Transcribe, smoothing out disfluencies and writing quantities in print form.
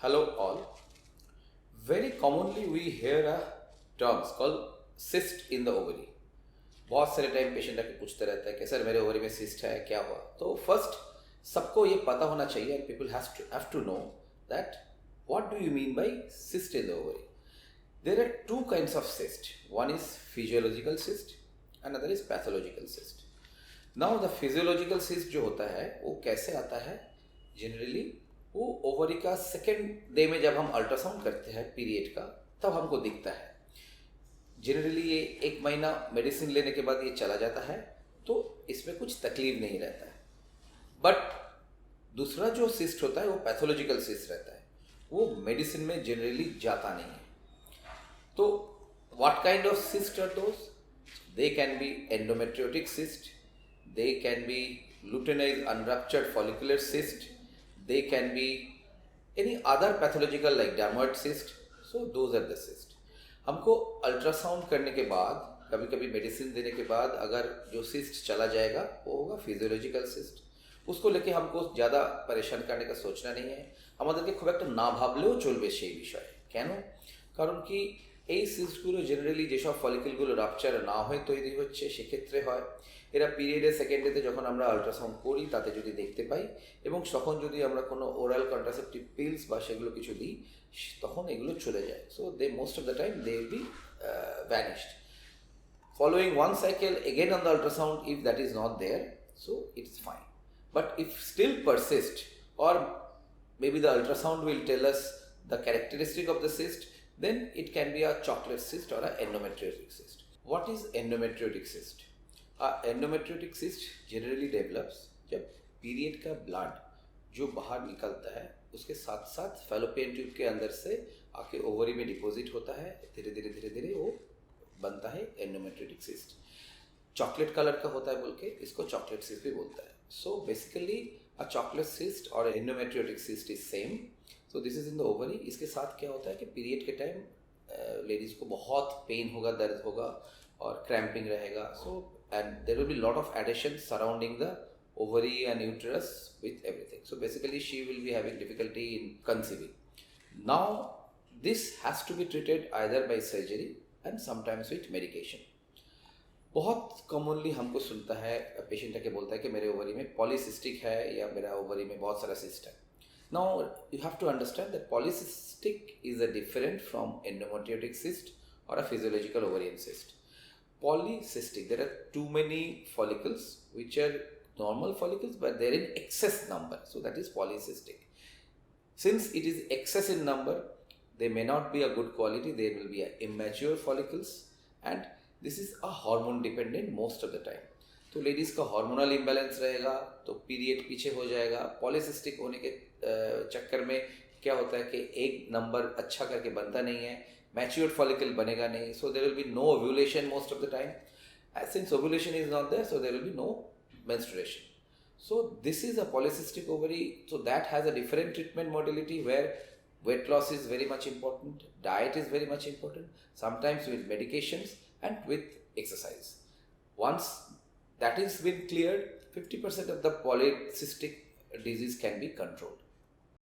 Hello all. Very commonly we hear a terms called cyst in the ovary. बहुत सारे time patient आके पूछते रहता है कि सर मेरे ओवरी में सिस्ट है, क्या हुआ। तो फर्स्ट सबको ये पता होना चाहिए and people have to know that what do you mean by cyst in the ovary. There are two kinds of cyst, one is physiological cyst, another is pathological cyst. Now the physiological cyst जो होता है वो कैसे आता है, generally वो ovary का second day में जब हम अल्ट्रासाउंड करते हैं पीरियड का, तब हमको दिखता है। जनरली ये 1 महीना मेडिसिन लेने के बाद ये चला जाता है, तो इसमें कुछ तकलीफ नहीं रहता है। बट दूसरा जो सिस्ट होता है वो पैथोलॉजिकल सिस्ट रहता है, वो मेडिसिन में जनरली जाता नहीं है। तो what kind of cyst are those? They can be endometriotic cyst, they can be luteinized unruptured follicular cyst, they can be any other pathological like dermoid cyst. So those are the cyst. हमको ultrasound करने के बाद, कभी कभी medicine देने के बाद अगर जो सिस्ट चला जाएगा वो होगा फिजियोलॉजिकल सिस्ट। उसको लेके हमको ज़्यादा परेशान करने का सोचना नहीं है। আমাদেরকে খুব একটা না ভাবলেও চলবে সেই বিষয়ে। কেন? কারণ কি এই সিস্টগুলো জেনারেলি যেসব ফলিকেলগুলো রাপচার না হয়ে তৈরি হচ্ছে সেক্ষেত্রে হয়। এরা পিরিয়ডের সেকেন্ড ডেতে যখন আমরা আল্ট্রাসাউন্ড করি তাতে যদি দেখতে পাই এবং তখন যদি আমরা কোনো ওরাল কন্ট্রাসেপটিভ পিলস বা সেগুলো কিছু দিই তখন এগুলো চলে যায়। So they most of the time they will be vanished. Following one cycle again on the ultrasound, if that is not there, so it's fine. But if still persist, or maybe the ultrasound will tell us the characteristic of the cyst, then it can be a chocolate cyst or a endometriotic cyst. What is endometriotic cyst? Endometriotic cyst generally develops जब period का blood जो बाहर निकलता है उसके साथ साथ fallopian tube के अंदर से आके ओवरी में डिपॉजिट होता है। धीरे धीरे धीरे धीरे वो बनता है एंडोमेट्रियोटिक सिस्ट। चॉकलेट कलर का होता है बोल के इसको चॉकलेट सिस्ट भी बोलता है। So basically a chocolate cyst और endometriotic cyst is same. So this is in the ovary. इसके साथ क्या होता है कि पीरियड के टाइम लेडीज को बहुत पेन होगा, दर्द होगा और क्रैम्पिंग रहेगा। सो and there will be a lot of adhesions surrounding the ovary and uterus with everything. So basically she will be having difficulty in conceiving. Now this has to be treated either by surgery and sometimes with medication. बहुत commonly हमको सुनता है, patient आके बोलता है कि मेरे ovary में पॉलीसिस्टिक है या मेरा ओवरी में बहुत सारा सिस्ट है। Now you have to understand that polycystic is a different from endometriotic cyst or a physiological ovarian cyst. Polycystic, there are too many follicles which are normal follicles but they're in excess number, so that is polycystic. Since it is excess in number, they may not be a good quality, there will be a immature follicles and this is a hormone dependent most of the time. तो ladies का hormonal imbalance रहेगा तो period पीछे हो जाएगा। Polycystic होने के चक्कर में क्या होता है कि एक नंबर अच्छा करके बनता नहीं है, मैच्योर्ड फॉलिकल बनेगा नहीं। So there will be no ovulation most of the time. Since ovulation is not there, so there will be no menstruation. So this is a polycystic ovary. So that has a different treatment modality where weight loss is very much important, diet is very much important, sometimes with medications and with exercise. Once that is been cleared, 50% of the polycystic disease can be controlled.